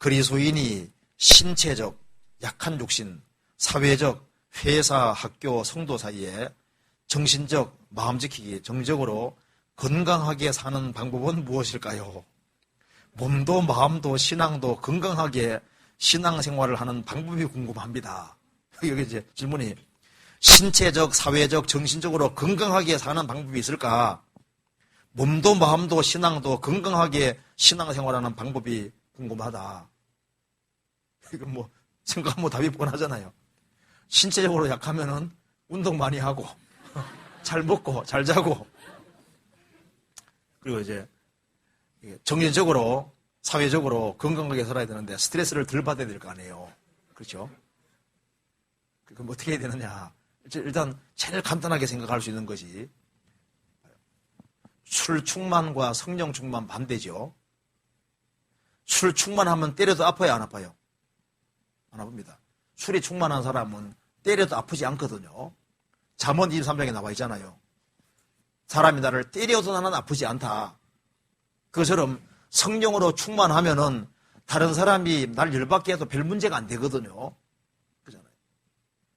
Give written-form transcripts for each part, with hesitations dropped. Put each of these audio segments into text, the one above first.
그리스도인이 신체적, 약한 육신, 사회적, 회사, 학교, 성도 사이에 정신적, 마음 지키기, 정적으로 건강하게 사는 방법은 무엇일까요? 몸도 마음도 신앙도 건강하게 신앙생활을 하는 방법이 궁금합니다. 여기 이제 질문이 신체적, 사회적, 정신적으로 건강하게 사는 방법이 있을까? 몸도 마음도 신앙도 건강하게 신앙생활하는 방법이 궁금하다. 이건 뭐 생각하면 답이 뻔하잖아요. 신체적으로 약하면은 운동 많이 하고 잘 먹고 잘 자고, 그리고 이제 정신적으로 사회적으로 건강하게 살아야 되는데 스트레스를 덜 받아야 될 거 아니에요. 그렇죠? 그럼 어떻게 해야 되느냐? 일단 제일 간단하게 생각할 수 있는 것이 술 충만과 성령 충만 반대죠. 술 충만하면 때려도 아파요, 안 아파요? 안 아픕니다. 술이 충만한 사람은 때려도 아프지 않거든요. 잠언 23장에 나와 있잖아요. 사람이 나를 때려도 나는 아프지 않다. 그것처럼 성령으로 충만하면은 다른 사람이 날 열받게 해도 별 문제가 안 되거든요. 그잖아요.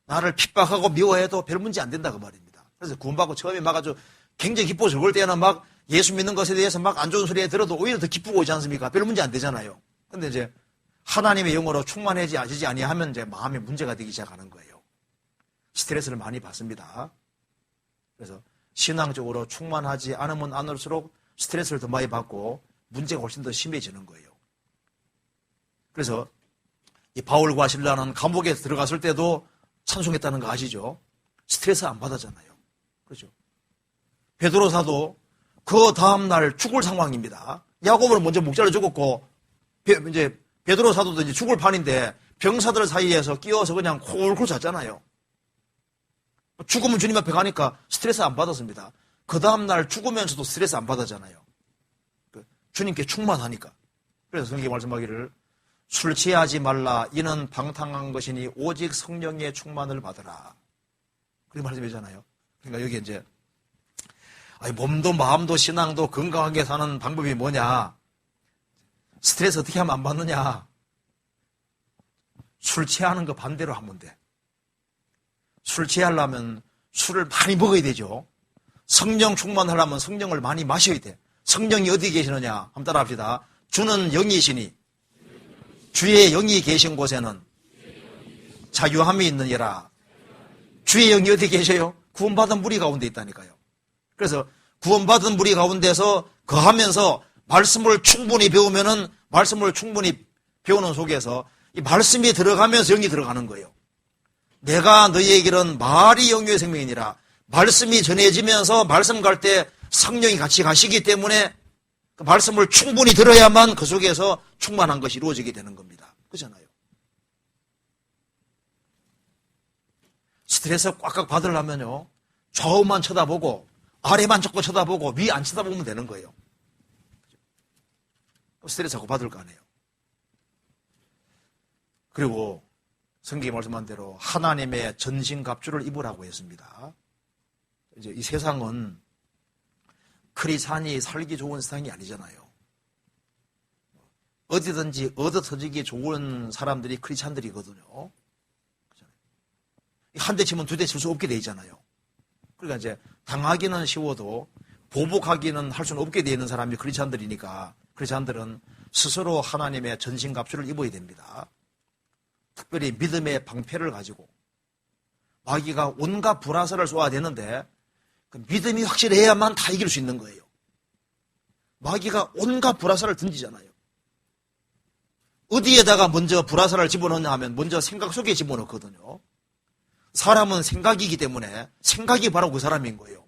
나를 핍박하고 미워해도 별 문제 안 된다 그 말입니다. 그래서 구원받고 처음에 막 아주 굉장히 기쁘고 즐거울 때는 막 예수 믿는 것에 대해서 막 안 좋은 소리 들어도 오히려 더 기쁘고 오지 않습니까? 별 문제 안 되잖아요. 근데 이제 하나님의 영으로 충만해지지 아니하면 이제 마음에 문제가 되기 시작하는 거예요. 스트레스를 많이 받습니다. 그래서 신앙적으로 충만하지 않으면 않을수록 스트레스를 더 많이 받고 문제가 훨씬 더 심해지는 거예요. 그래서 이 바울과 실라는 감옥에 들어갔을 때도 찬송했다는 거 아시죠? 스트레스 안 받았잖아요. 그렇죠? 베드로 사도 그 다음날 죽을 상황입니다. 야고보는 먼저 목자를 죽었고 이제 베드로 사도도 이제 죽을 판인데 병사들 사이에서 끼어서 그냥 콜콜 잤잖아요. 죽으면 주님 앞에 가니까 스트레스 안 받았습니다. 그 다음날 죽으면서도 스트레스 안 받았잖아요. 주님께 충만하니까. 그래서 성경에 말씀하기를 술 취하지 말라 이는 방탕한 것이니 오직 성령의 충만을 받으라. 그렇게 말씀하잖아요. 그러니까 여기 이제 몸도 마음도 신앙도 건강하게 사는 방법이 뭐냐? 스트레스 어떻게 하면 안 받느냐? 술 취하는 거 반대로 하면 돼. 술 취하려면 술을 많이 먹어야 되죠. 성령 충만하려면 성령을 많이 마셔야 돼. 성령이 어디 계시느냐? 한번 따라 합시다. 주는 영이시니 주의 영이 계신 곳에는 자유함이 있느니라. 주의 영이 어디 계셔요? 구원받은 무리 가운데 있다니까요. 그래서 구원받은 무리 가운데서 거하면서 말씀을 충분히 배우면은 말씀을 충분히 배우는 속에서 이 말씀이 들어가면서 영이 들어가는 거예요. 내가 너희에게는 말이 영유의 생명이니라. 말씀이 전해지면서 말씀 갈 때 성령이 같이 가시기 때문에 그 말씀을 충분히 들어야만 그 속에서 충만한 것이 이루어지게 되는 겁니다. 그렇잖아요. 스트레스 꽉꽉 받으려면요, 좌우만 쳐다보고 아래만 자꾸 쳐다보고 위 안 쳐다보면 되는 거예요. 스트레스 자꾸 받을 거 아니에요. 그리고 성경이 말씀한 대로 하나님의 전신갑주를 입으라고 했습니다. 이제 이 세상은 크리스찬이 살기 좋은 세상이 아니잖아요. 어디든지 얻어 터지기 좋은 사람들이 크리스찬들이거든요. 한 대 치면 두 대 칠 수 없게 돼 있잖아요. 그러니까 이제 당하기는 쉬워도 보복하기는 할 수는 없게 되어 있는 사람이 크리스찬들이니까 크리스찬들은 스스로 하나님의 전신갑주를 입어야 됩니다. 특별히 믿음의 방패를 가지고 마귀가 온갖 불화살을 쏘아야 되는데 그 믿음이 확실해야만 다 이길 수 있는 거예요. 마귀가 온갖 불화살을 던지잖아요. 어디에다가 먼저 불화살을 집어넣냐 하면 먼저 생각 속에 집어넣거든요. 사람은 생각이기 때문에 생각이 바로 그 사람인 거예요.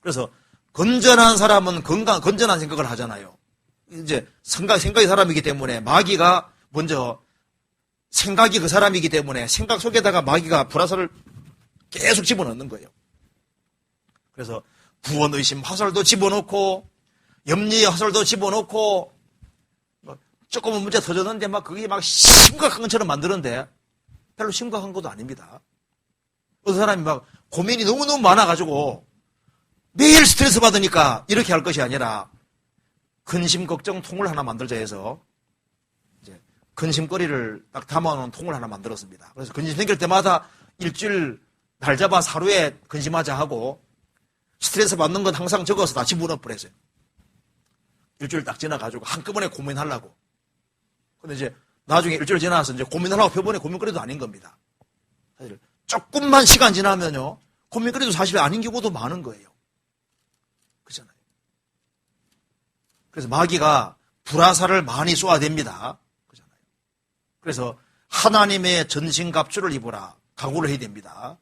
그래서 건전한 사람은 건전한 생각을 하잖아요. 이제 생각이 사람이기 때문에 마귀가 먼저 생각이 그 사람이기 때문에 생각 속에다가 마귀가 불화살을 계속 집어넣는 거예요. 그래서 구원의심 화살도 집어넣고 염려의 화살도 집어넣고 조금은 문제 터졌는데 막 그게 막 심각한 것처럼 만드는데 별로 심각한 것도 아닙니다. 어떤 사람이 막 고민이 너무너무 많아가지고 매일 스트레스 받으니까 이렇게 할 것이 아니라 근심 걱정 통을 하나 만들자 해서 이제 근심거리를 딱 담아놓은 통을 하나 만들었습니다. 그래서 근심 생길 때마다 일주일 날 잡아서 하루에 근심하자 하고 스트레스 받는 건 항상 적어서 다 집어넣어버렸어요. 일주일 딱 지나가지고 한꺼번에 고민하려고. 근데 이제 나중에 일주일 지나서 이제 고민하려고 펴보니 고민거리도 아닌 겁니다. 사실 조금만 시간 지나면요, 고민거리도 사실 아닌 경우도 많은 거예요. 그렇잖아요. 그래서 마귀가 불화살을 많이 쏘아야 됩니다. 그렇잖아요. 그래서 하나님의 전신갑주를 입어라. 각오를 해야 됩니다.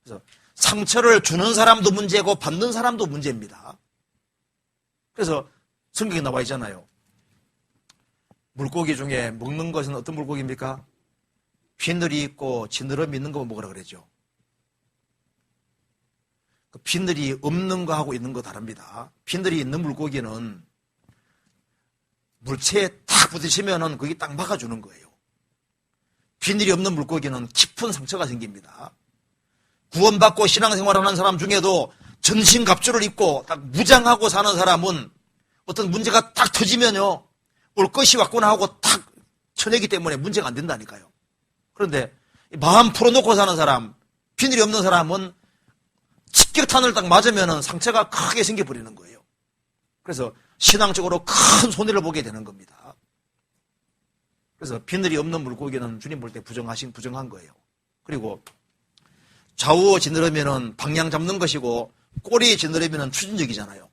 그래서 상처를 주는 사람도 문제고 받는 사람도 문제입니다. 그래서 성경에 나와 있잖아요. 물고기 중에 먹는 것은 어떤 물고기입니까? 비늘이 있고 지느러미 있는 거 먹으라 그랬죠. 그 비늘이 없는 거하고 있는 거 다릅니다. 비늘이 있는 물고기는 물체에 딱 부딪히면은 그게 딱 막아주는 거예요. 비늘이 없는 물고기는 깊은 상처가 생깁니다. 구원받고 신앙생활하는 사람 중에도 전신갑주를 입고 딱 무장하고 사는 사람은 어떤 문제가 딱 터지면요, 올 것이 왔구나 하고 딱 쳐내기 때문에 문제가 안 된다니까요. 그런데 마음 풀어놓고 사는 사람, 비늘이 없는 사람은 직격탄을 딱 맞으면 상처가 크게 생겨버리는 거예요. 그래서 신앙적으로 큰 손해를 보게 되는 겁니다. 그래서 비늘이 없는 물고기는 주님 볼 때 부정한 거예요. 그리고 좌우 지느러미는 방향 잡는 것이고 꼬리 지느러미는 추진적이잖아요.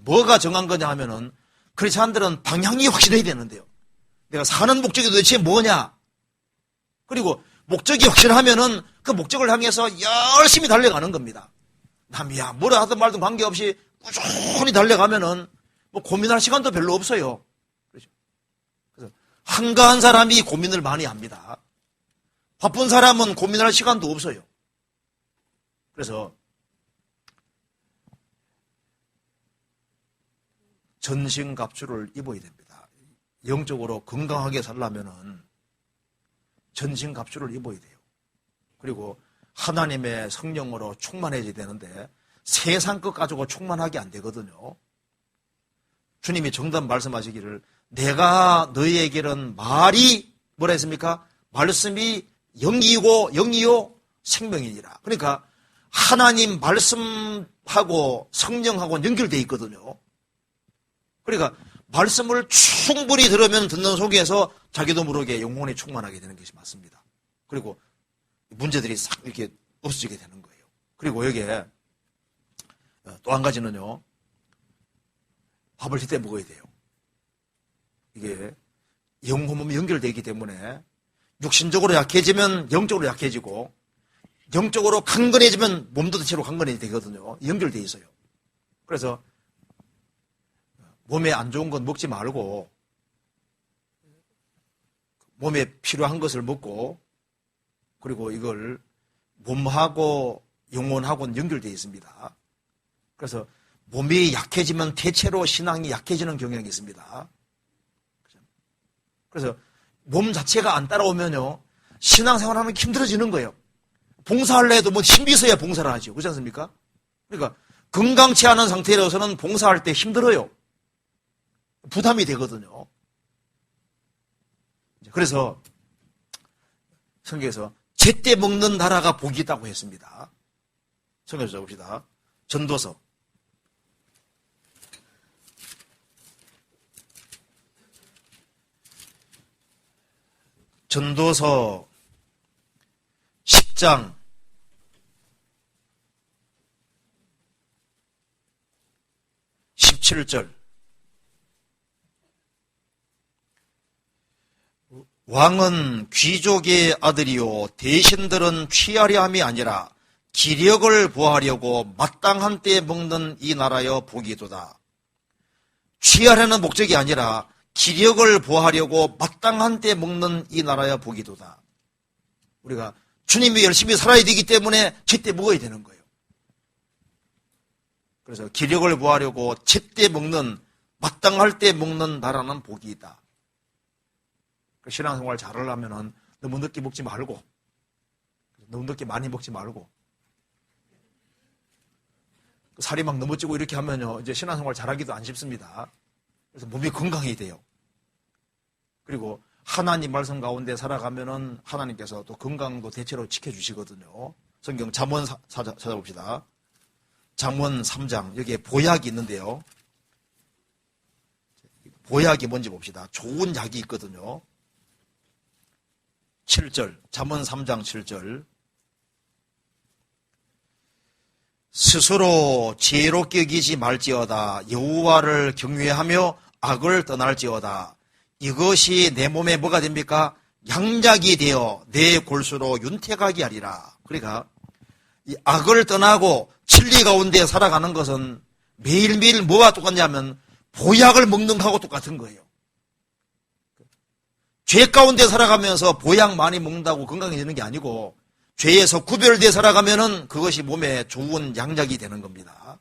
뭐가 정한 거냐 하면은 크리스찬들은 방향이 확실해야 되는데요. 내가 사는 목적이 도대체 뭐냐? 그리고 목적이 확실하면은 그 목적을 향해서 열심히 달려가는 겁니다. 남이야 뭐라 하든 말든 관계없이 꾸준히 달려가면은 뭐 고민할 시간도 별로 없어요. 그렇죠? 그래서 한가한 사람이 고민을 많이 합니다. 바쁜 사람은 고민할 시간도 없어요. 그래서 전신갑주를 입어야 됩니다. 영적으로 건강하게 살려면은 전신갑주를 입어야 돼요. 그리고 하나님의 성령으로 충만해져야 되는데 세상 것 가지고 충만하게 안 되거든요. 주님이 정답 말씀하시기를 내가 너희에게는 말이 뭐라 했습니까? 말씀이 영이고 영이요 생명이니라. 그러니까 하나님 말씀하고 성령하고 연결되어 있거든요. 그러니까 말씀을 충분히 들으면 듣는 속에서 자기도 모르게 영혼이 충만하게 되는 것이 맞습니다. 그리고 문제들이 싹 이렇게 없어지게 되는 거예요. 그리고 여기에 또 한 가지는요, 밥을 제때 먹어야 돼요. 이게 영혼몸이 연결되기 때문에 육신적으로 약해지면 영적으로 약해지고 영적으로 강건해지면 몸도 대체로 강건해야 되거든요. 연결되어 있어요. 그래서 몸에 안 좋은 건 먹지 말고 몸에 필요한 것을 먹고 그리고 이걸 몸하고 영혼하고는 연결되어 있습니다. 그래서 몸이 약해지면 대체로 신앙이 약해지는 경향이 있습니다. 그래서 몸 자체가 안 따라오면요, 신앙생활하면 힘들어지는 거예요. 봉사할래 해도 뭐 힘이 있어야 봉사를 하죠. 그렇지 않습니까? 그러니까 건강치 않은 상태로서는 봉사할 때 힘들어요. 부담이 되거든요. 그래서 성경에서 제때 먹는 나라가 복이 있다고 했습니다. 성경에서 봅시다. 전도서 10장 17절 왕은 귀족의 아들이요 대신들은 취하려 함이 아니라 기력을 보하려고 마땅한 때에 먹는 이 나라여 복이도다. 취하려는 목적이 아니라 기력을 보하려고 마땅한 때에 먹는 이 나라여 복이도다. 우리가 주님이 열심히 살아야 되기 때문에 제때 먹어야 되는 거예요. 그래서 기력을 보하려고 제때 먹는, 마땅할 때 먹는 나라는 복이 있다. 신앙생활 잘하려면 너무 늦게 먹지 말고, 너무 늦게 많이 먹지 말고, 살이 막 너무 찌고 이렇게 하면요, 이제 신앙생활 잘하기도 안 쉽습니다. 그래서 몸이 건강해야 돼요. 그리고 하나님 말씀 가운데 살아가면은 하나님께서 또 건강도 대체로 지켜주시거든요. 성경 잠언 찾아봅시다. 잠언 3장 여기에 보약이 있는데요. 보약이 뭔지 봅시다. 좋은 약이 있거든요. 7절 잠언 3장 7절 스스로 지혜롭게 여기지 말지어다. 여호와를 경외하며 악을 떠날지어다. 이것이 내 몸에 뭐가 됩니까? 양약이 되어 내 골수로 윤택하게 하리라. 그러니까 이 악을 떠나고 진리 가운데 살아가는 것은 매일매일 뭐와 똑같냐면 보약을 먹는 거하고 똑같은 거예요. 죄 가운데 살아가면서 보약 많이 먹는다고 건강해지는 게 아니고 죄에서 구별되어 살아가면은 그것이 몸에 좋은 양약이 되는 겁니다.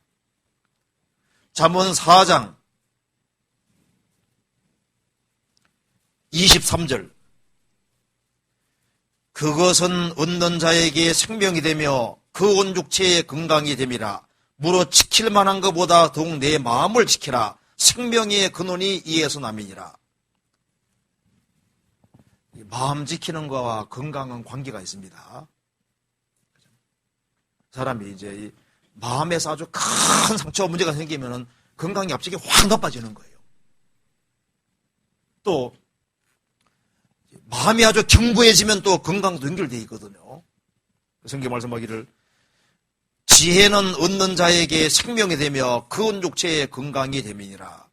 잠언 4장 23절 그것은 얻는 자에게 생명이 되며 그 온 육체의 건강이 됨이라. 무릇 지킬 만한 것보다 더욱 내 마음을 지키라. 생명의 근원이 이에서 남이니라. 마음 지키는 것과 건강은 관계가 있습니다. 사람이 이제 마음에서 아주 큰 상처와 문제가 생기면은 건강이 갑자기 확 나빠지는 거예요. 또 마음이 아주 견고해지면 또 건강도 연결되어 있거든요. 성경 말씀하기를 지혜는 얻는 자에게 생명이 되며 그 온 육체의 건강이 됨이니라.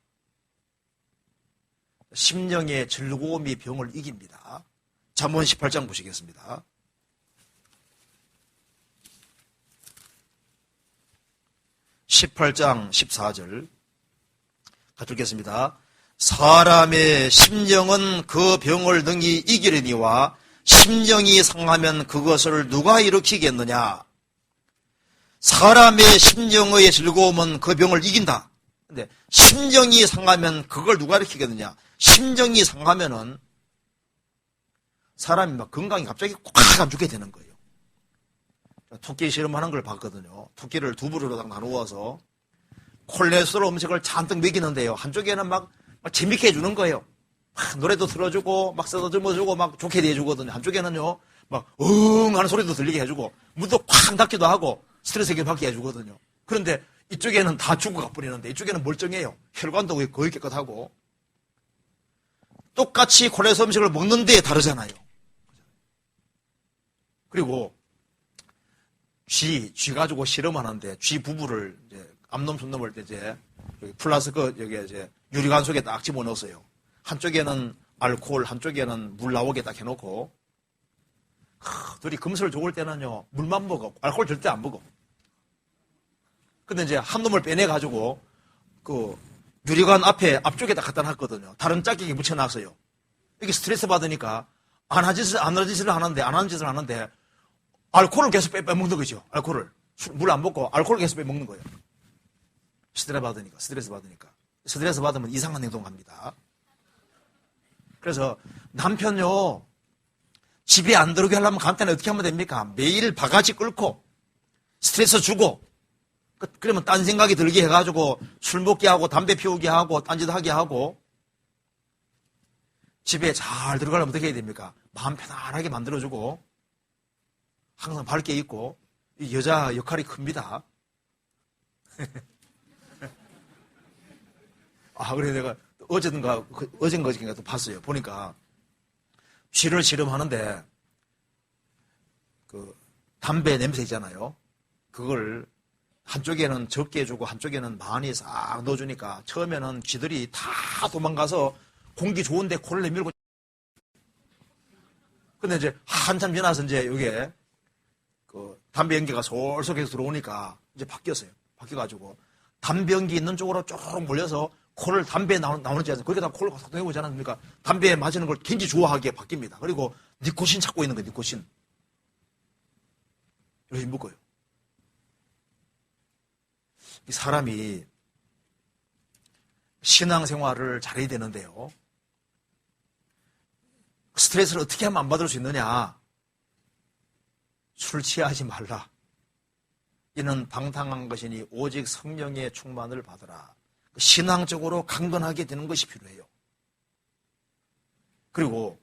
심령의 즐거움이 병을 이깁니다. 잠언 18장 보시겠습니다. 18장 14절 같이 읽겠습니다. 사람의 심령은 그 병을 능히 이기려니와 심령이 상하면 그것을 누가 일으키겠느냐. 사람의 심령의 즐거움은 그 병을 이긴다. 근데 심령이 상하면 그걸 누가 일으키겠느냐. 심령이 상하면은 사람이 막 건강이 갑자기 꽉 안 좋게 되는 거예요. 토끼 실험하는 걸 봤거든요. 토끼를 두 부류로 딱 나누어서 콜레스테롤 음식을 잔뜩 먹이는데요. 한쪽에는 막 재밌게 해주는 거예요. 막 노래도 틀어주고 막 쓰다듬어주고 막 좋게 대해주거든요. 한쪽에는요 막 하는 소리도 들리게 해주고 문도 꽉 닫기도 하고 스트레스 해결받게 해주거든요. 그런데 이쪽에는 다 죽고 가버리는데 이쪽에는 멀쩡해요. 혈관도 거의 깨끗하고. 똑같이 콜레스테롤 음식을 먹는데 다르잖아요. 그리고 쥐 가지고 실험하는데 쥐 부부를 이제 암놈 순놈을 때 이제 여기 플라스크 여기 이제 유리관 속에 딱 집어넣었어요. 한쪽에는 알코올, 한쪽에는 물 나오게 딱 해놓고 둘이 금술 좋을 때는요 물만 먹어. 알코올 절대 안 먹어. 근데 이제 한 놈을 빼내 가지고 그 유리관 앞쪽에다 갖다 놨거든요. 다른 짝꿍이 묻혀놨어요. 이게 스트레스 받으니까 안 하는 짓을 하는데 알코올을 계속 빼먹는 거죠. 알코올을. 물 안 먹고 알코올을 계속 빼먹는 거예요. 스트레스 받으니까. 스트레스 받으면 이상한 행동합니다. 그래서 남편요, 집에 안 들어오게 하려면 간단히 어떻게 하면 됩니까? 매일 바가지 끌고 스트레스 주고 그러면 딴 생각이 들게 해가지고 술 먹게 하고 담배 피우게 하고 딴짓 하게 하고 집에 잘 들어가려면 어떻게 해야 됩니까? 마음 편안하게 만들어주고 항상 밝게 있고 이 여자 역할이 큽니다. 그래 내가 어젠가 또 봤어요. 보니까 쥐를 실험하는데 그 담배 냄새 있잖아요. 그걸 한쪽에는 적게 주고 한쪽에는 많이 싹 넣어주니까 처음에는 쥐들이 다 도망가서 공기 좋은데 코를 내밀고 근데 이제 한참 지나서 이제 여기에 그 담배 연기가 솔솔 계속 들어오니까 이제 바뀌었어요. 바뀌어가지고 담배 연기 있는 쪽으로 쭉 몰려서 코를 담배 나오는지 않습니까? 거기다 코를 확 내보지 않습니까? 담배 마시는 걸 굉장히 좋아하게 바뀝니다. 그리고 니코신 찾고 있는 거예요. 니코신. 요즘 묶어요. 이 사람이 신앙생활을 잘해야 되는데요. 스트레스를 어떻게 하면 안 받을 수 있느냐? 술 취하지 말라. 이는 방탕한 것이니 오직 성령의 충만을 받으라. 신앙적으로 강건하게 되는 것이 필요해요. 그리고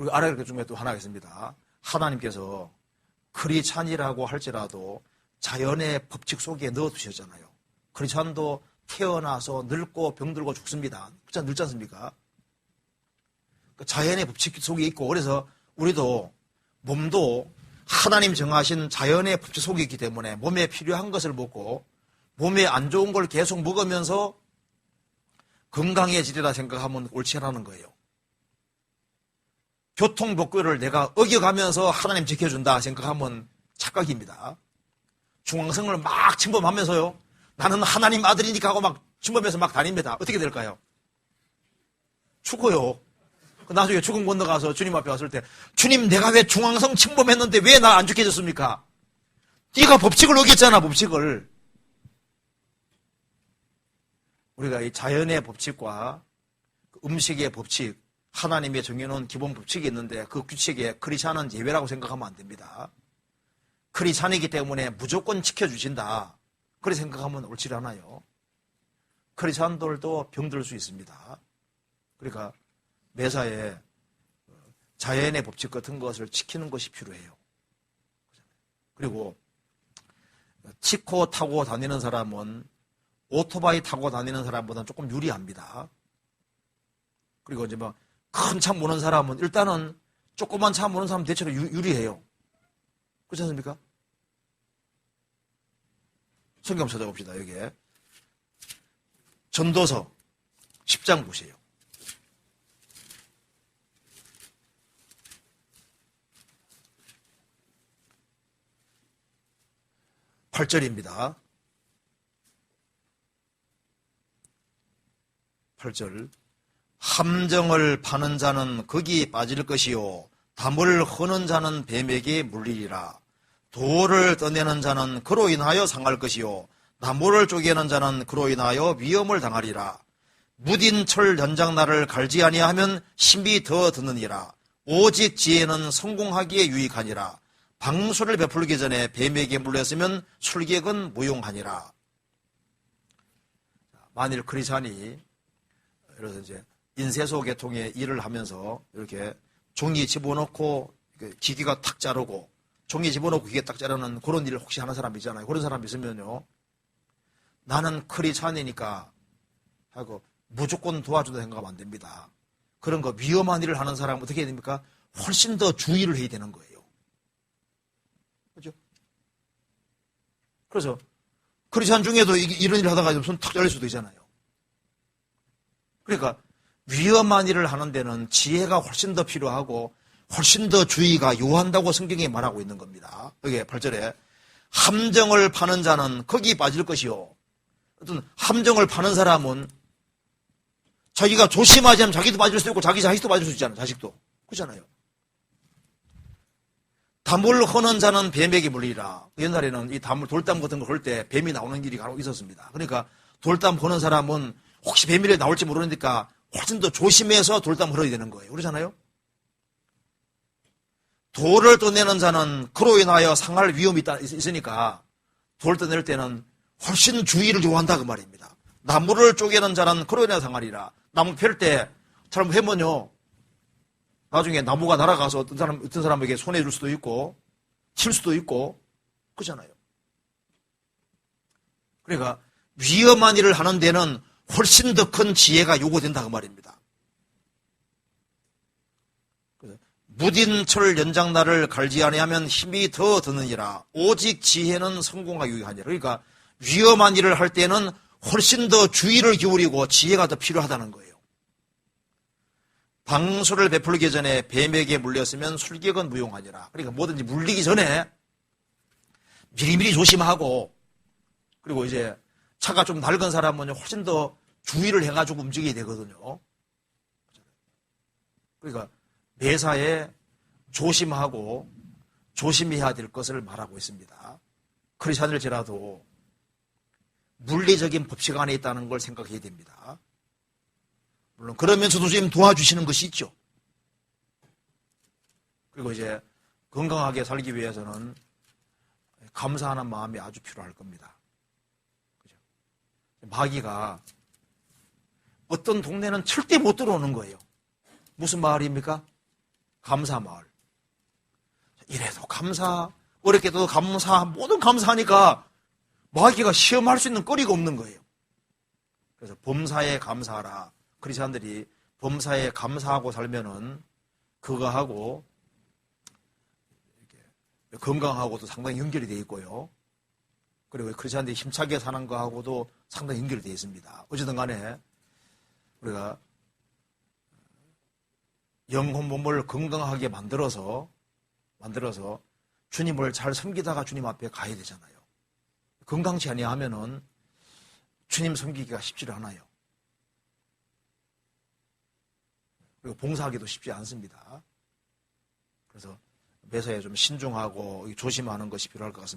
우리가 알아야 될 것 중에 또 하나가 있습니다. 하나님께서 크리스찬이라고 할지라도 자연의 법칙 속에 넣어두셨잖아요. 크리스찬도 태어나서 늙고 병들고 죽습니다. 그렇지 늙지 않습니까? 자연의 법칙 속에 있고, 그래서 우리도 몸도 하나님 정하신 자연의 법칙 속에 있기 때문에 몸에 필요한 것을 먹고 몸에 안 좋은 걸 계속 먹으면서 건강해지리라 생각하면 옳지 않은 거예요. 교통법규를 내가 어겨가면서 하나님 지켜준다 생각하면 착각입니다. 중앙성을 막 침범하면서요, 나는 하나님 아들이니까 하고 막 침범해서 막 다닙니다. 어떻게 될까요? 죽어요. 나중에 죽음 건너가서 주님 앞에 왔을 때, 주님, 내가 왜 중앙성 침범했는데 왜 나 안 죽게 해줬습니까? 네가 법칙을 어겼잖아, 법칙을. 우리가 이 자연의 법칙과 음식의 법칙, 하나님의 정해놓은 기본 법칙이 있는데 그 규칙에 크리스찬은 예외라고 생각하면 안 됩니다. 크리스찬이기 때문에 무조건 지켜주신다, 그렇게 생각하면 옳지 않아요. 크리스찬들도 병들 수 있습니다. 그러니까 매사에 자연의 법칙 같은 것을 지키는 것이 필요해요. 그리고 티코 타고 다니는 사람은 오토바이 타고 다니는 사람보다는 조금 유리합니다. 그리고 이제 뭐 큰 차 모는 사람은 일단은 조그만 차 모는 사람은 대체로 유리해요. 그렇지 않습니까? 성경 찾아봅시다. 여기에 전도서 10장 보세요. 8절입니다. 8절. 함정을 파는 자는 거기 빠질 것이요 담을 허는 자는 뱀에게 물리리라. 돌을 떠내는 자는 그로 인하여 상할 것이요 나무를 쪼개는 자는 그로 인하여 위험을 당하리라. 무딘 철 연장나를 갈지 아니하면 힘이 더 드느니라. 오직 지혜는 성공하기에 유익하니라. 방수를 베풀기 전에 뱀에게 물렸으면 술객은 무용하니라. 만일 크리스찬이 그래서 이제 인쇄소 계통의 일을 하면서 이렇게 종이 집어넣고 기계가 탁 자르고 종이 집어넣고 기계 딱 자르는 그런 일을 혹시 하는 사람 있잖아요. 그런 사람 있으면요, 나는 크리스찬이니까 하고 무조건 도와준다 생각하면 안 됩니다. 그런 거 위험한 일을 하는 사람은 어떻게 해야 됩니까? 훨씬 더 주의를 해야 되는 거예요. 그렇죠? 그래서 크리스찬 중에도 이런 일을 하다가 손 탁 잘릴 수도 있잖아요. 그러니까 위험한 일을 하는 데는 지혜가 훨씬 더 필요하고 훨씬 더 주의가 요한다고 성경이 말하고 있는 겁니다. 여기 8절에 함정을 파는 자는 거기 빠질 것이요. 어떤 함정을 파는 사람은 자기가 조심하지 않으면 자기도 빠질 수 있고 자기 자식도 빠질 수 있잖아요. 자식도. 그렇잖아요. 담을 허는 자는 뱀에게 물리라. 옛날에는 이 돌담 같은 거 헐 때 뱀이 나오는 일이 간혹 있었습니다. 그러니까 돌담 허는 사람은 혹시 뱀이 나올지 모르니까 훨씬 더 조심해서 돌담 헐어야 되는 거예요. 그러잖아요. 돌을 떠내는 자는 그로 인하여 상할 위험이 있으니까 돌 떠낼 때는 훨씬 주의를 요한다 그 말입니다. 나무를 쪼개는 자는 그로 인하여 상하리라. 나무 펼 때 잘못하면요, 나중에 나무가 날아가서 어떤 사람에게 손해 줄 수도 있고 칠 수도 있고 그렇잖아요. 그러니까 위험한 일을 하는 데는 훨씬 더 큰 지혜가 요구된다 그 말입니다. 무딘 철 연장나를 갈지 아니하면 힘이 더 드느니라. 오직 지혜는 성공하기 위하니라. 그러니까 위험한 일을 할 때는 훨씬 더 주의를 기울이고 지혜가 더 필요하다는 거예요. 방수를 베풀기 전에 뱀에게 물렸으면 술객은 무용하니라. 그러니까 뭐든지 물리기 전에 미리미리 조심하고, 그리고 이제 차가 좀 낡은 사람은 훨씬 더 주의를 해가지고 움직여야 되거든요. 그러니까 매사에 조심하고 조심해야 될 것을 말하고 있습니다. 크리스찬일지라도 물리적인 법칙 안에 있다는 걸 생각해야 됩니다. 물론 그러면서도 좀 도와주시는 것이 있죠. 그리고 이제 건강하게 살기 위해서는 감사하는 마음이 아주 필요할 겁니다. 그죠? 마귀가 어떤 동네는 절대 못 들어오는 거예요. 무슨 마을입니까? 감사마을. 이래도 감사, 어렵게도 감사, 모든 감사하니까 마귀가 시험할 수 있는 거리가 없는 거예요. 그래서 범사에 감사하라. 크리스찬들이 범사에 감사하고 살면은 그거하고 건강하고도 상당히 연결이 되어 있고요. 그리고 크리스찬들이 힘차게 사는 거하고도 상당히 연결이 되어 있습니다. 어쨌든 간에 우리가 영혼 몸을 건강하게 만들어서 주님을 잘 섬기다가 주님 앞에 가야 되잖아요. 건강치 아니하면은 주님 섬기기가 쉽지 않아요. 그리고 봉사하기도 쉽지 않습니다. 그래서 매사에 좀 신중하고 조심하는 것이 필요할 것 같습니다.